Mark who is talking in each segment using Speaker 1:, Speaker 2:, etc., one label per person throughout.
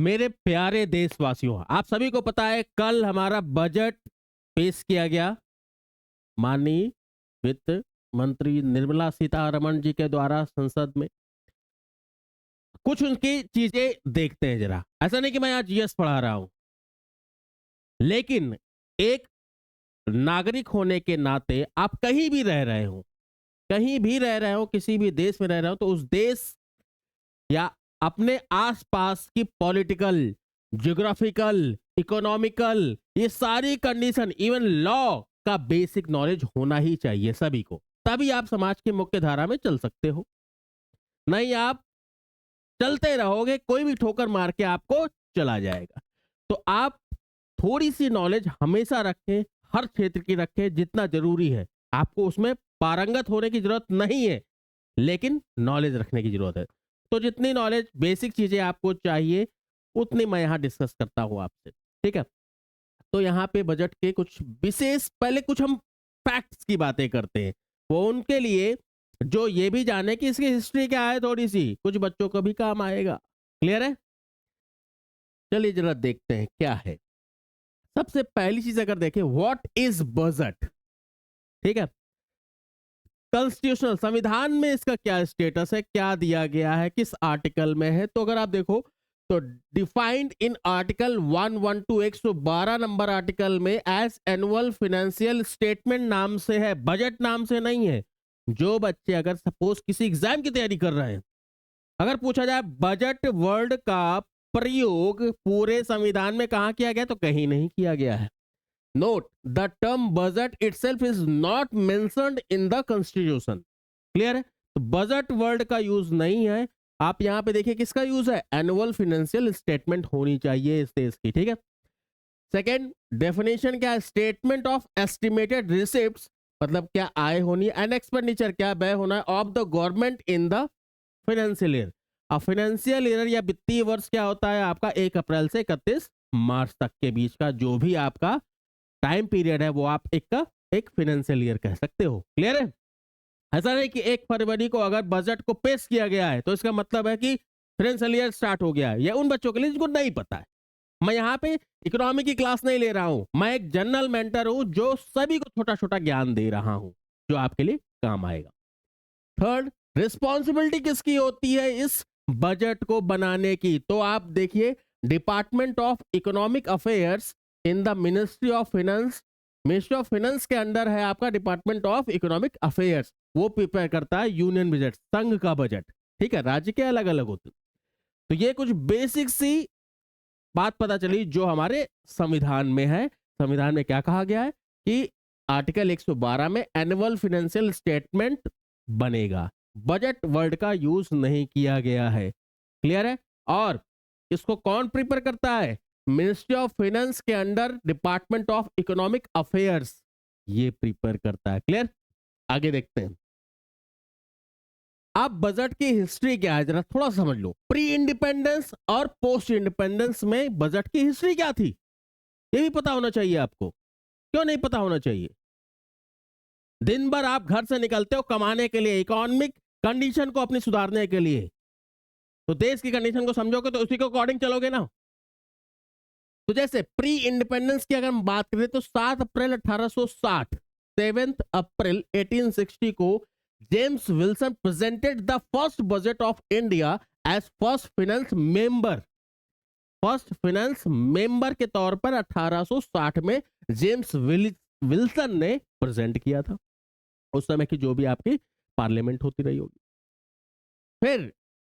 Speaker 1: मेरे प्यारे देशवासियों, आप सभी को पता है कल हमारा बजट पेश किया गया माननीय वित्त मंत्री निर्मला सीतारमण जी के द्वारा संसद में। कुछ उनकी चीजें देखते हैं जरा। ऐसा नहीं कि मैं आज जीएस पढ़ा रहा हूं, लेकिन एक नागरिक होने के नाते आप कहीं भी रह रहे हो, कहीं भी रह रहे हो, किसी भी देश में रह रहे हो, तो उस देश या अपने आसपास की पॉलिटिकल, ज्योग्राफिकल, इकोनॉमिकल, ये सारी कंडीशन, इवन लॉ का बेसिक नॉलेज होना ही चाहिए सभी को। तभी आप समाज की मुख्य धारा में चल सकते हो। नहीं आप चलते रहोगे, कोई भी ठोकर मार के आपको चला जाएगा। तो आप थोड़ी सी नॉलेज हमेशा रखें, हर क्षेत्र की रखें जितना जरूरी है। आपको उसमें पारंगत होने की जरूरत नहीं है, लेकिन नॉलेज रखने की जरूरत है। तो जितनी नॉलेज, बेसिक चीजें आपको चाहिए, उतनी मैं यहाँ डिस्कस करता हूँ आपसे, ठीक है। तो यहाँ पे बजट के कुछ विशेष, पहले कुछ हम फैक्ट्स की बातें करते हैं, वो उनके लिए जो ये भी जाने कि इसकी हिस्ट्री क्या है, थोड़ी सी कुछ बच्चों को भी काम आएगा। क्लियर है? चलिए जरा देखते हैं क्या है। सबसे पहली चीज अगर देखें, व्हाट इज बजट, ठीक है। कॉन्स्टिट्यूशनल, संविधान में इसका क्या स्टेटस है, क्या दिया गया है, किस आर्टिकल में है, तो अगर आप देखो तो defined in article 112 112 number article में एज एनुअल फाइनेंशियल स्टेटमेंट नाम से है, बजट नाम से नहीं है। जो बच्चे अगर सपोज किसी एग्जाम की तैयारी कर रहे हैं, अगर पूछा जाए बजट वर्ड का प्रयोग पूरे संविधान में कहां किया गया, तो कहीं नहीं किया गया है। Note, the term budget itself is not mentioned in the constitution. Clear है? तो बजट वर्ड का यूज नहीं है। आप यहां पे देखिए किसका यूज है, एनुअल फाइनेंशियल स्टेटमेंट होनी चाहिए इस देश की, ठीक है। सेकेंड डेफिनेशन क्या है, स्टेटमेंट ऑफ एस्टिमेटेड रिसिप्ट्स, मतलब क्या आय होनी है, एंड एक्सपेंडिचर क्या व्यय होना है of the government in the financial year. अब फाइनेंशियल ईयर या वित्तीय वर्ष क्या होता है आपका, 1 अप्रैल से 31 मार्च तक के बीच का जो भी आपका टाइम पीरियड है, वो आप एक फाइनेंशियल ईयर कह सकते हो। क्लियर है? ऐसा नहीं कि 1 फरवरी को अगर बजट को पेश किया गया है तो इसका मतलब है कि फाइनेंशियल ईयर स्टार्ट हो गया है। ये उन बच्चों के लिए जिनको नहीं पता है। मैं यहाँ पे इकोनॉमी की क्लास नहीं ले रहा हूं, मैं एक जनरल मेंटर हूं जो सभी को छोटा छोटा ज्ञान दे रहा हूं जो आपके लिए काम आएगा। थर्ड, रिस्पॉन्सिबिलिटी किसकी होती है इस बजट को बनाने की, तो आप देखिए department of economic affairs in the ministry of finance, ministry of finance के अंडर है आपका डिपार्टमेंट ऑफ इकोनॉमिक अफेयर्स। वो प्रिपेयर करता है यूनियन बजट, संघ का बजट, ठीक है। राज्य के अलग अलग होते। तो ये कुछ बेसिक सी बात पता चली जो हमारे संविधान में है। संविधान में क्या कहा गया है कि आर्टिकल 112 में एनुअल फाइनेंशियल स्टेटमेंट बनेगा, बजट वर्ड का यूज नहीं किया गया है। क्लियर है? और इसको कौन प्रिपेयर करता है, मिनिस्ट्री ऑफ फाइनेंस के under department of economic affairs ये प्रिपेयर करता है। क्लियर? आगे देखते हैं। अब बजट की हिस्ट्री क्या है जरा थोड़ा समझ लो। प्री इंडिपेंडेंस और पोस्ट इंडिपेंडेंस में बजट की हिस्ट्री क्या थी, ये भी पता होना चाहिए आपको। क्यों नहीं पता होना चाहिए? दिन भर आप घर से निकलते हो कमाने के लिए, इकोनॉमिक कंडीशन को अपनी सुधारने के लिए, तो देश की कंडीशन को समझोगे तो उसी के अकॉर्डिंग चलोगे ना। तो जैसे प्री इंडिपेंडेंस की अगर हम बात करें तो 7 अप्रैल 1860, 7 अप्रैल 1860 को James Wilson presented the first budget of India as first finance member. First finance member के तौर पर 1860 में जेम्स विल्सन ने प्रेजेंट किया था। उस समय की जो भी आपकी पार्लियामेंट होती रही होगी। फिर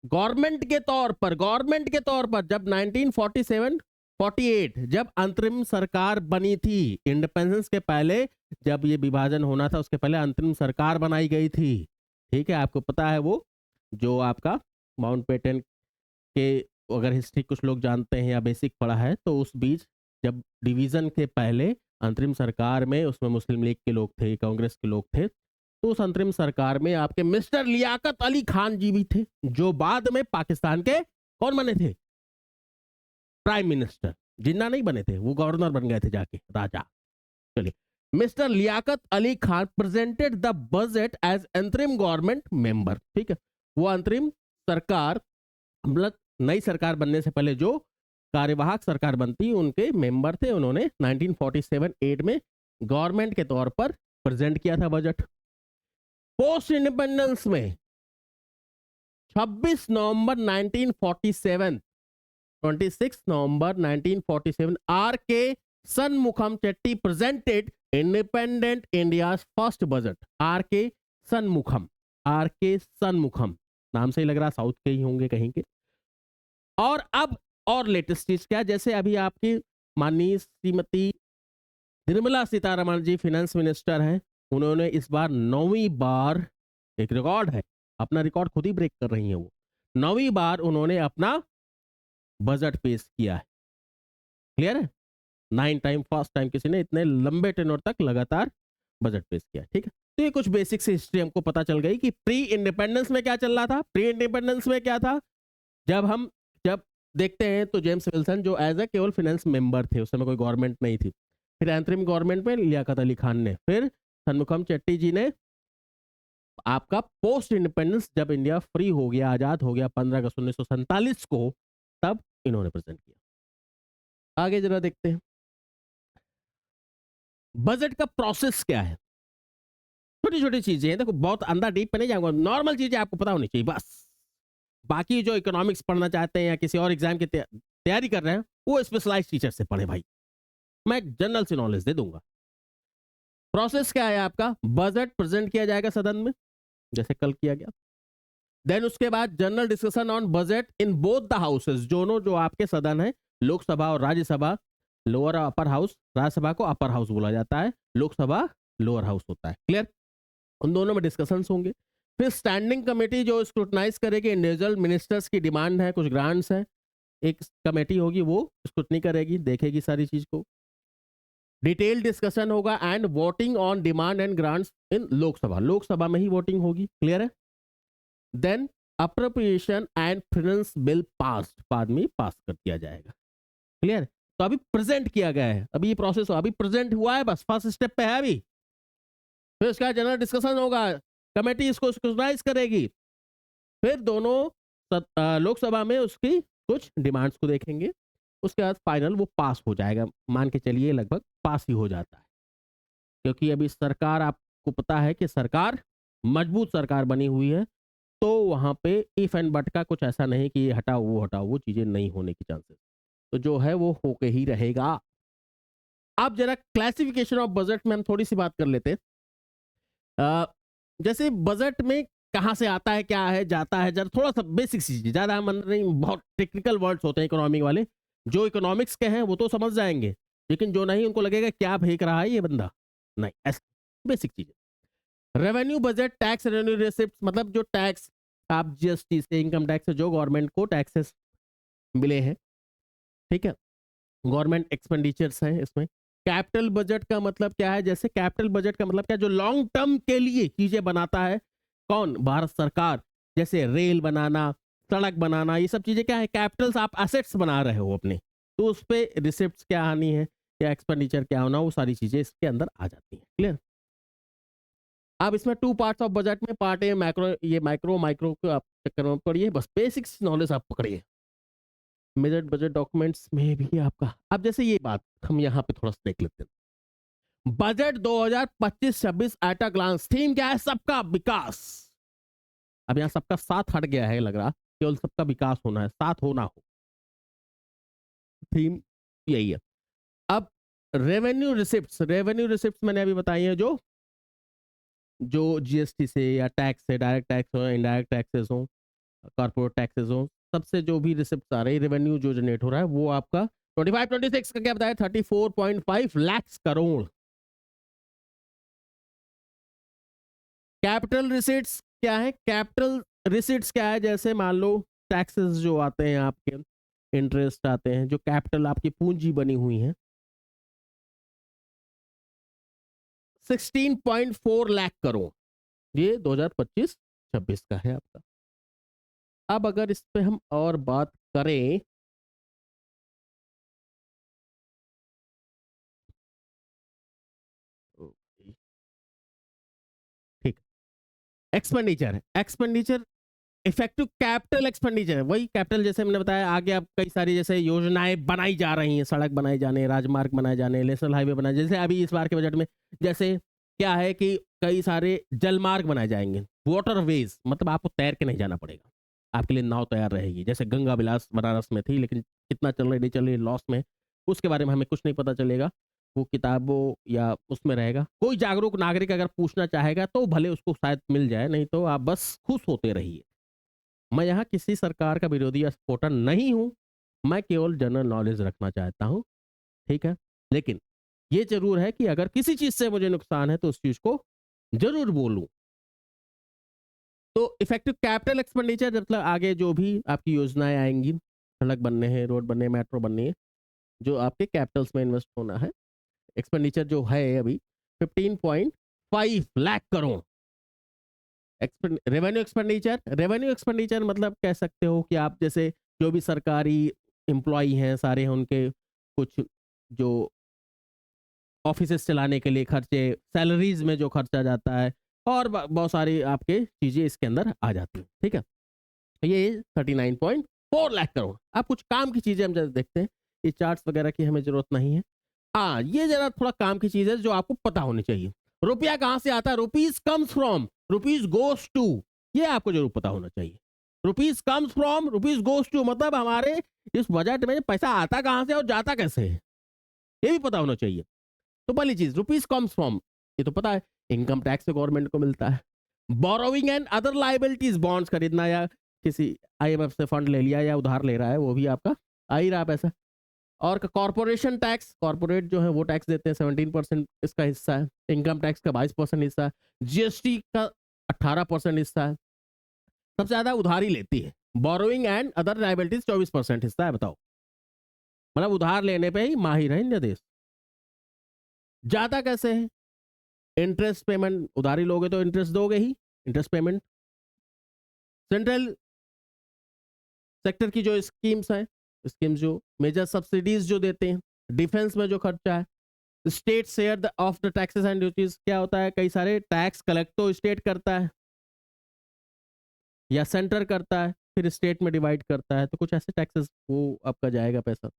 Speaker 1: गवर्नमेंट के तौर पर जब 1947 48 जब अंतरिम सरकार बनी थी, इंडिपेंडेंस के पहले जब ये विभाजन होना था उसके पहले अंतरिम सरकार बनाई गई थी, ठीक है। आपको पता है वो जो आपका माउंटबेटन के, अगर हिस्ट्री कुछ लोग जानते हैं या बेसिक पढ़ा है, तो उस बीच जब डिवीजन के पहले अंतरिम सरकार में उसमें मुस्लिम लीग के लोग थे, कांग्रेस के लोग थे, तो उस अंतरिम सरकार में आपके मिस्टर लियाकत अली खान जी भी थे जो बाद में पाकिस्तान के कौन बने थे, प्राइम मिनिस्टर। जिन्ना नहीं बने थे, वो गवर्नर बन गए थे जाके, राजा। चलिए, mister Liaquat Ali Khan presented the budget as अंतरिम गवर्नमेंट मेंबर, ठीक है। वो अंतरिम सरकार, मतलब नई सरकार बनने से पहले जो कार्यवाहक सरकार बनती, उनके मेंबर थे, उन्होंने 1947-8 में गवर्नमेंट के तौर पर प्रेजेंट किया था बजट। पोस्ट इंडिपेंडेंस में 26 नवंबर 1947, 26 नवंबर 1947, R K Shanmukham Chetty presented independent India first budget. R K Shanmukham, are K सनमुखम, नाम से ही लग रहा साउथ के ही होंगे कहीं के। और अब और लेटेस्ट चीज क्या, जैसे अभी आपकी माननीय श्रीमती निर्मला सीतारमण जी फाइनेंस मिनिस्टर हैं, उन्होंने इस बार 9वीं बार, एक रिकॉर्ड है, अपना रिकॉर्ड खुद ही ब्रेक कर रही हैं वो, 9वीं बार उन्होंने अपना बजट पेश किया है। क्लियर है? 9 टाइम, फर्स्ट टाइम किसी ने इतने लंबे टेन्योर तक लगातार बजट पेश किया। ठीक है, तो ये कुछ बेसिक सी हिस्ट्री हमको पता चल गई कि प्री इंडिपेंडेंस में क्या चल रहा था। प्री इंडिपेंडेंस में क्या था, जब देखते हैं तो जेम्स विल्सन जो एज ए केवल फाइनेंस मेंबर थे, उस समय कोई गवर्नमेंट नहीं थी। फिर अंतरिम गवर्नमेंट में लियाकत अली खान ने, फिर सनमुखम चेट्टी जी ने आपका पोस्ट इंडिपेंडेंस, जब इंडिया फ्री हो गया, आजाद हो गया 15 अगस्त 1947 को, तब इन्होंने प्रेजेंट किया। आगे जरा देखते हैं बजट का प्रोसेस क्या है। छोटी छोटी चीजें हैं, देखो बहुत अंदर डीप पे नहीं जाऊंगा, नॉर्मल चीजें आपको पता होनी चाहिए बस। बाकी जो इकोनॉमिक्स पढ़ना चाहते हैं या किसी और एग्जाम की तैयारी कर रहे हैं, वो स्पेशलाइज टीचर से पढ़े भाई, मैं जनरल से नॉलेज दे दूंगा। प्रोसेस क्या है आपका, बजट प्रेजेंट किया जाएगा सदन में, जैसे कल किया गया। देन उसके बाद general discussion on budget in both the houses, दोनों जो आपके सदन है, लोकसभा और Rajya Sabha, lower upper house, Rajya Sabha को अपर हाउस बोला जाता है, लोकसभा लोअर हाउस होता है। क्लियर? उन दोनों में डिस्कशंस होंगे। फिर स्टैंडिंग कमेटी जो स्क्रूटनाइज करेगी इंडिविजुअल मिनिस्टर्स की डिमांड है, कुछ ग्रांट्स है, एक कमेटी होगी वो स्क्रूटनी करेगी, देखेगी सारी चीज को। डिटेल डिस्कशन होगा and voting on demand and grants in Lok Sabha, Lok Sabha में ही वोटिंग होगी। क्लियर है? Then appropriation and finance bill passed, बाद में पास कर दिया जाएगा। क्लियर? तो अभी प्रेजेंट किया गया है, अभी ये प्रोसेस हो, अभी प्रेजेंट हुआ है, बस फर्स्ट स्टेप पे है अभी। फिर उसका जनरल डिस्कशन होगा, कमेटी इसको स्क्रूटनाइज करेगी, फिर दोनों लोकसभा में उसकी कुछ डिमांड्स को देखेंगे, उसके बाद फाइनल वो पास हो जाएगा। मान के चलिए लगभग पास ही हो जाता है, क्योंकि अभी सरकार, आपको पता है कि सरकार मजबूत सरकार बनी हुई है, तो वहां पे इफ एंड बट का कुछ ऐसा नहीं कि ये हटाओ वो चीजें नहीं होने की चांसेस, तो जो है वो होके ही रहेगा। अब जरा क्लासिफिकेशन ऑफ बजट में हम थोड़ी सी बात कर लेते हैं। जैसे बजट में कहाँ से आता है, क्या है, जाता है, जरा थोड़ा सा बेसिक चीज, ज्यादा हम नहीं, बहुत टेक्निकल वर्ड्स होते हैं इकोनॉमिक वाले, जो इकोनॉमिक्स के हैं वो तो समझ जाएंगे, लेकिन जो नहीं उनको लगेगा क्या फेंक रहा है ये बंदा, नहीं, ऐसा बेसिक चीज। Revenue budget, tax revenue receipt, मतलब जो टैक्स आप जीएसटी से, इनकम टैक्स से जो गवर्नमेंट को टैक्सेस मिले हैं, ठीक है, गवर्नमेंट एक्सपेंडिचर्स हैं इसमें। कैपिटल बजट का मतलब क्या है, जैसे कैपिटल बजट का मतलब क्या, जो लॉन्ग टर्म के लिए चीजें बनाता है कौन, भारत सरकार, जैसे रेल बनाना, सड़क बनाना, ये सब चीजें क्या है, कैपिटल्स, आप एसेट्स बना रहे हो अपने, तो उस पर रिसिप्ट क्या आनी है या एक्सपेंडिचर क्या होना, वो सारी चीजें इसके अंदर आ जाती हैं। क्लियर? अब इसमें टू पार्ट्स ऑफ बजट में, पार्ट ए मैक्रो, ये माइक्रो को आप चक्कर में पढ़िए, बस बेसिक्स नॉलेज आप पकड़िए। मेजर बजट डॉक्यूमेंट्स में भी आपका, अब जैसे ये बात हम यहाँ पे थोड़ा सा देख लेते हैं, budget 2025-26 at a glance, theme क्या है, सबका विकास। अब यहाँ सबका साथ हट गया है, लग रहा केवल सबका विकास होना है, साथ होना हो, थीम यही है। अब रेवेन्यू रिसिप्ट्स, रेवेन्यू रिसिप्ट्स मैंने अभी बताई है, जो जो जीएसटी से या टैक्स से, डायरेक्ट टैक्स हो, इनडायरेक्ट टैक्सेस हो, कॉर्पोरेट टैक्सेस हो, सबसे जो भी रिसिप्ट आ रही है, रेवेन्यू जो जनरेट हो रहा है, वो आपका 25-26 का क्या बताया, 34.5 लाख करोड़। कैपिटल रिसिट्स क्या है, कैपिटल रिसिट्स क्या है, जैसे मान लो टैक्सेस जो आते हैं आपके, इंटरेस्ट आते हैं, जो कैपिटल आपकी पूंजी बनी हुई है, 16.4 लाख करोड़, ये 2025-26 का है आपका। अब अगर इस पे हम और बात करें, ठीक, एक्सपेंडिचर है, एक्सपेंडिचर इफेक्टिव कैपिटल एक्सपेंडिचर, वही कैपिटल जैसे मैंने बताया आगे, अब कई सारी जैसे योजनाएं बनाई जा रही हैं, सड़क बनाए जाने, राजमार्ग बनाए जाने, नेशनल हाईवे बनाए, जैसे अभी इस बार के बजट में जैसे क्या है कि कई सारे जलमार्ग बनाए जाएंगे, वाटरवेज, मतलब आपको तैर के नहीं जाना पड़ेगा, आपके लिए नाव तैयार रहेगी, जैसे गंगा विलास बनारस में थी लेकिन कितना चल रही नहीं चल रही, लॉस में, उसके बारे में हमें कुछ नहीं पता चलेगा, वो किताबों या उसमें रहेगा। कोई जागरूक नागरिक अगर पूछना चाहेगा तो भले उसको शायद मिल जाए, नहीं तो आप बस खुश होते रहिए। मैं यहाँ किसी सरकार का विरोधी या सपोर्टर नहीं हूँ, मैं केवल जनरल नॉलेज रखना चाहता हूँ, ठीक है? लेकिन ये ज़रूर है कि अगर किसी चीज़ से मुझे नुकसान है तो उस चीज़ को ज़रूर बोलूँ। तो इफेक्टिव कैपिटल एक्सपेंडिचर मतलब आगे जो भी आपकी योजनाएँ आएँगी, सड़क बनने हैं, रोड बनने हैं, मेट्रो बननी है, जो आपके कैपिटल्स में इन्वेस्ट होना है, एक्सपेंडिचर जो है अभी 15.5 लाख करोड़। रेवेन्यू एक्सपेंडिचर मतलब कह सकते हो कि आप जैसे जो भी सरकारी एम्प्लॉई हैं सारे हैं, उनके कुछ जो ऑफिसेस चलाने के लिए खर्चे, सैलरीज में जो खर्चा जाता है, और बहुत सारी आपके चीजें इसके अंदर आ जाती हैं, ठीक है? ये 39.4 लाख करोड़। अब कुछ काम की चीजें हम जरा देखते हैं, ये चार्ट्स वगैरह की हमें जरूरत नहीं है। ये जरा थोड़ा काम की चीज है जो आपको पता होनी चाहिए। रुपया कहां से आता है? Rupees comes from, rupees goes to, ये आपको जरूर पता होना चाहिए। Rupees comes from, rupees goes to, मतलब हमारे इस बजट में पैसा आता कहां से और जाता कैसे है, ये भी पता होना चाहिए। तो पहली चीज, रुपीज कम्स फ्रॉम, ये तो पता है, इनकम टैक्स से गवर्नमेंट को मिलता है। Borrowing and other liabilities, bonds खरीदना या किसी आईएमएफ से फंड ले लिया या उधार ले रहा है, वो भी आपका आ ही रहा पैसा। और कॉर्पोरेशन टैक्स, कॉर्पोरेट जो है वो टैक्स देते हैं, 17% इसका हिस्सा है। इनकम टैक्स का 22% हिस्सा है। जीएसटी का 18% हिस्सा है। सबसे ज्यादा उधारी लेती है। बोरोइंग एंड अदर लाइबिलिटीज 24% हिस्सा है। बताओ, मतलब उधार लेने पे ही माहिर है इंडिया देश। जाता कैसे है? इंटरेस्ट पेमेंट, उधारी लोगे तो इंटरेस्ट दोगे ही, इंटरेस्ट पेमेंट। सेंट्रल सेक्टर की जो स्कीम्स हैं, स्कीम्स जो मेजर सब्सिडीज जो देते हैं, डिफेंस में जो खर्चा है, state share of the taxes and duties, क्या होता है, कई सारे टैक्स कलेक्ट तो स्टेट करता है या सेंटर करता है, फिर स्टेट में डिवाइड करता है, तो कुछ ऐसे टैक्सेस वो आपका जाएगा पैसा।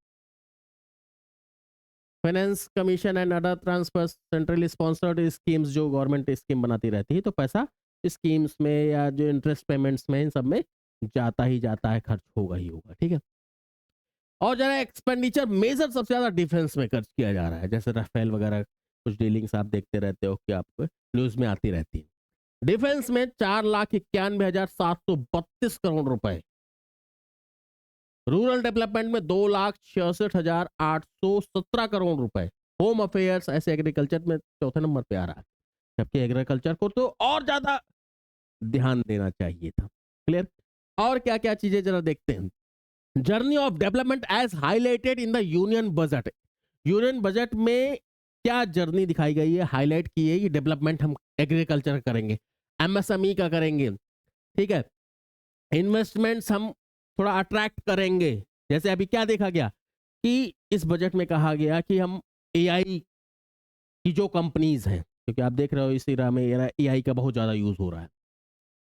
Speaker 1: Finance commission and other transfer, centrally sponsored schemes जो गवर्नमेंट स्कीम बनाती रहती है, तो पैसा स्कीम्स में या जो इंटरेस्ट पेमेंट्स में, इन सब में जाता ही जाता है, खर्च होगा ही होगा, ठीक है? और जरा एक्सपेंडिचर मेजर सबसे ज्यादा डिफेंस में खर्च किया जा रहा है, जैसे राफेल वगैरह कुछ डीलिंग्स आप देखते रहते हो कि आपको न्यूज में आती रहती है। डिफेंस में 4,91,732 करोड़ रुपए, रूरल डेवलपमेंट में 2,66,817 करोड़ रुपए, होम अफेयर्स ऐसे एग्रीकल्चर में चौथे नंबर पे आ रहा है, जबकि एग्रीकल्चर को तो और ज्यादा ध्यान देना चाहिए था। क्लियर? और क्या क्या चीजें जरा देखते हैं। Journey of development as highlighted in the union budget, union budget में क्या जर्नी दिखाई गई है, हाईलाइट की है, ये डेवलपमेंट हम एग्रीकल्चर करेंगे, एमएसएमई का करेंगे, ठीक है, इन्वेस्टमेंट्स हम थोड़ा अट्रैक्ट करेंगे। जैसे अभी क्या देखा गया कि इस बजट में कहा गया कि हम एआई की जो कंपनीज हैं, क्योंकि आप देख रहे हो इस इरा में एआई का बहुत ज्यादा यूज हो रहा है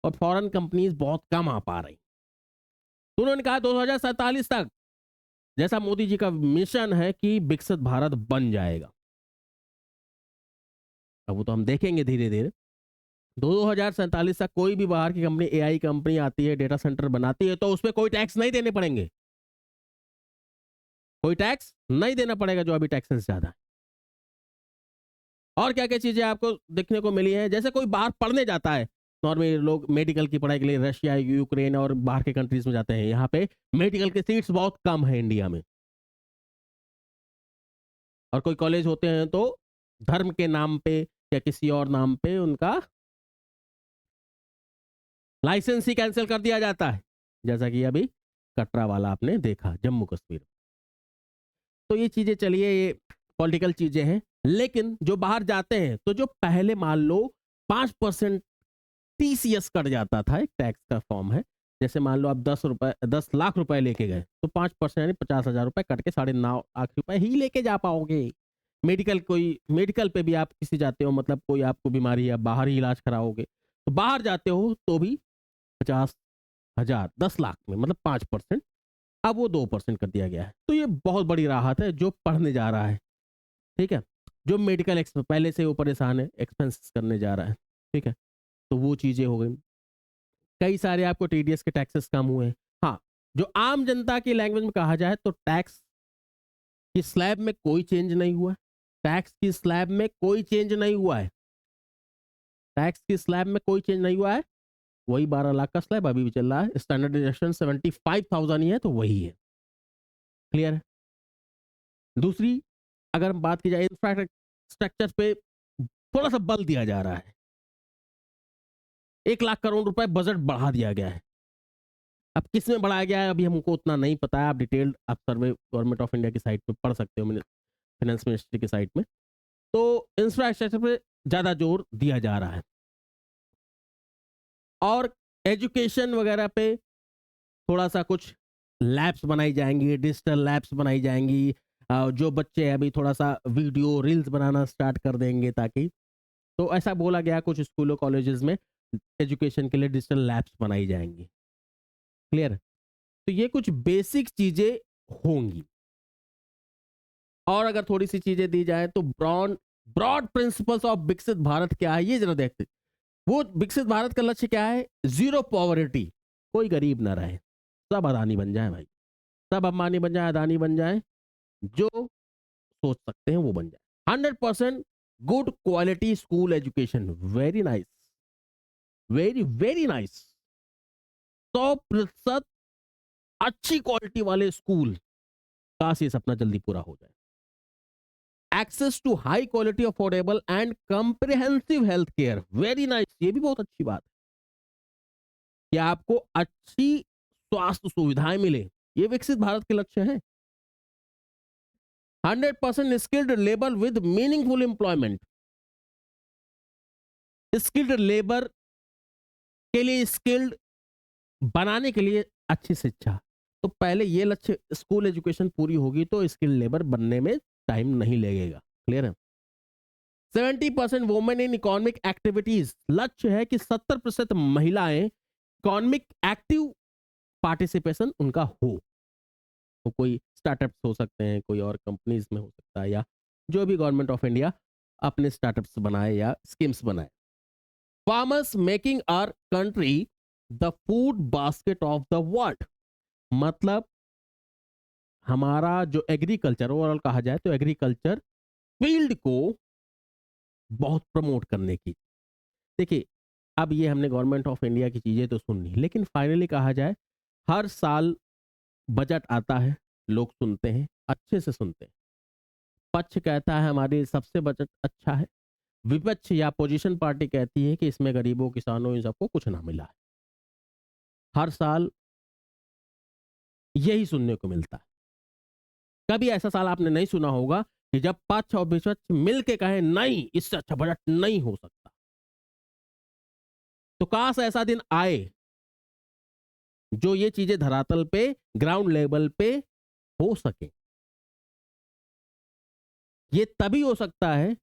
Speaker 1: और फॉरेन कंपनीज बहुत कम आ पा रही, तो उन्होंने कहा 2047 तक, जैसा मोदी जी का मिशन है कि विकसित भारत बन जाएगा। अब वो तो हम देखेंगे धीरे धीरे। 2047 तक कोई भी बाहर की कंपनी, एआई कंपनी आती है, डेटा सेंटर बनाती है, तो उसमें कोई टैक्स नहीं देने पड़ेंगे, कोई टैक्स नहीं देना पड़ेगा, जो अभी टैक्सेस ज्यादा है। और क्या क्या चीजें आपको देखने को मिली है, जैसे कोई बाहर पढ़ने जाता है, नॉर्मली लोग मेडिकल की पढ़ाई के लिए रशिया, यूक्रेन और बाहर के कंट्रीज में जाते हैं, यहाँ पे मेडिकल के सीट्स बहुत कम है इंडिया में, और कोई कॉलेज होते हैं तो धर्म के नाम पे या किसी और नाम पे उनका लाइसेंस ही कैंसिल कर दिया जाता है, जैसा कि अभी कटरा वाला आपने देखा जम्मू कश्मीर। तो ये चीजें चलिए, ये पॉलिटिकल चीजें हैं, लेकिन जो बाहर जाते हैं तो जो पहले मान लो 5% टीसीएस कट जाता था, एक टैक्स का फॉर्म है, जैसे मान लो आप 10 लाख रुपए लेके गए तो 5% यानी 50,000 रुपए कट के 9.5 लाख रुपए ही लेके जा पाओगे। मेडिकल, कोई मेडिकल पे भी आप किसी जाते हो, मतलब कोई आपको बीमारी है, बाहर ही इलाज कराओगे, तो बाहर जाते हो तो भी 50,000 हजार 10 लाख में, मतलब 5%, अब वो 2% कर दिया गया है। तो ये बहुत बड़ी राहत है जो पढ़ने जा रहा है, ठीक है, जो मेडिकल एक्सपेंस पहले से वो परेशान है, एक्सपेंस करने जा रहा है, ठीक है, तो वो चीजें हो गई। कई सारे आपको टीडीएस के टैक्सेस कम हुए हैं। हाँ, जो आम जनता की लैंग्वेज में कहा जाए तो टैक्स की स्लैब में कोई चेंज नहीं हुआ है। टैक्स की स्लैब में कोई चेंज नहीं हुआ है। टैक्स की स्लैब में कोई चेंज नहीं हुआ है। वही 12 लाख का स्लैब अभी भी चल रहा है। स्टैंडर्ड डिडक्शन 75,000 ही है, तो वही है। क्लियर है। दूसरी, अगर हम बात की जाए इंफ्रास्ट्रक्चर पे थोड़ा सा बल दिया जा रहा है। 1 लाख करोड़ रुपए बजट बढ़ा दिया गया है। अब किस में बढ़ाया गया है अभी हमको उतना नहीं पता है। आप डिटेल्ड आप सर्वे गवर्नमेंट ऑफ इंडिया की साइट पे पढ़ सकते हो, फाइनेंस मिनिस्ट्री की साइट में। तो इंफ्रास्ट्रक्चर पे ज्यादा जोर दिया जा रहा है और एजुकेशन वगैरह पे थोड़ा सा कुछ लैब्स बनाई जाएंगी, डिजिटल लैब्स बनाई जाएंगी। जो बच्चे अभी थोड़ा सा वीडियो रील्स बनाना स्टार्ट कर देंगे, ताकि तो ऐसा बोला गया कुछ स्कूलों कॉलेजेस में एजुकेशन के लिए डिजिटल लैब्स बनाई जाएंगी। क्लियर। तो ये कुछ बेसिक चीजें होंगी। और अगर थोड़ी सी चीजें दी जाए तो ब्रॉड ब्रॉड प्रिंसिपल्स ऑफ विकसित भारत क्या है, ये जरा देखते। वो विकसित भारत का लक्ष्य क्या है? जीरो पॉवर्टी, कोई गरीब ना रहे, सब अदानी बन जाए भाई, सब अंबानी बन जाए, अदानी बन जाए, जो सोच सकते हैं वो बन जाए। 100% good quality school education, very nice, very very nice. 100% अच्छी क्वालिटी वाले स्कूल, काश ये सपना जल्दी पूरा हो जाए। Access to high quality affordable and comprehensive health care, very nice, ये भी बहुत अच्छी बात है कि आपको अच्छी स्वास्थ्य सुविधाएं मिले, ये विकसित भारत के लक्ष्य है। 100% skilled labour with meaningful employment, skilled labour के लिए स्किल्ड बनाने के लिए अच्छी शिक्षा। तो पहले ये लक्ष्य, स्कूल एजुकेशन पूरी होगी तो स्किल्ड लेबर बनने में टाइम नहीं लगेगा। क्लियर है। 70% वुमेन इन इकोनॉमिक एक्टिविटीज, लक्ष्य है कि 70% महिलाएं इकोनॉमिक एक्टिव पार्टिसिपेशन उनका हो। तो कोई स्टार्टअप्स हो सकते हैं, कोई और कंपनीज में हो सकता है, या जो भी गवर्नमेंट ऑफ इंडिया अपने स्टार्टअप्स बनाए या स्कीम्स बनाए। Farmers making our country the food basket of the world, मतलब हमारा जो एग्रीकल्चर ओवरऑल कहा जाए तो एग्रीकल्चर फील्ड को बहुत प्रमोट करने की। देखिए, अब ये हमने गवर्नमेंट ऑफ इंडिया की चीजें तो सुन ली, लेकिन फाइनली कहा जाए हर साल बजट आता है, लोग सुनते हैं, अच्छे से सुनते हैं। पक्ष कहता है हमारे सबसे बजट अच्छा है, विपक्ष या पोजीशन पार्टी कहती है कि इसमें गरीबों, किसानों, इन सबको कुछ ना मिला है। हर साल यही सुनने को मिलता है। कभी ऐसा साल आपने नहीं सुना होगा कि जब पक्ष और विपक्ष मिलके कहे नहीं, इससे अच्छा बजट नहीं हो सकता। तो काश ऐसा दिन आए जो ये चीजें धरातल पे, ग्राउंड लेवल पे हो सके। ये तभी हो सकता है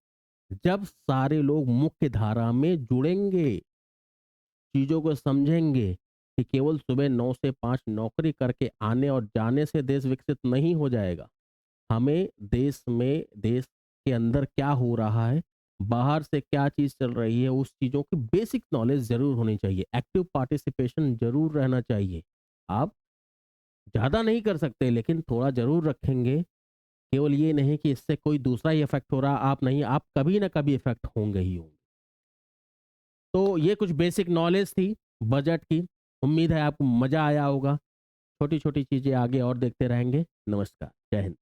Speaker 1: जब सारे लोग मुख्य धारा में जुड़ेंगे, चीजों को समझेंगे कि केवल सुबह 9 से 5 नौकरी करके आने और जाने से देश विकसित नहीं हो जाएगा। हमें देश में, देश के अंदर क्या हो रहा है, बाहर से क्या चीज चल रही है, उस चीजों की बेसिक नॉलेज जरूर होनी चाहिए। एक्टिव पार्टिसिपेशन जरूर रहना चाहिए। आप ज्यादा नहीं कर सकते, लेकिन थोड़ा जरूर रखेंगे। केवल ये नहीं कि इससे कोई दूसरा ही इफेक्ट हो रहा, आप नहीं, आप कभी ना कभी इफेक्ट होंगे ही होंगे। तो ये कुछ बेसिक नॉलेज थी बजट की। उम्मीद है आपको मजा आया होगा। छोटी छोटी चीजें आगे और देखते रहेंगे। नमस्कार, जय हिंद।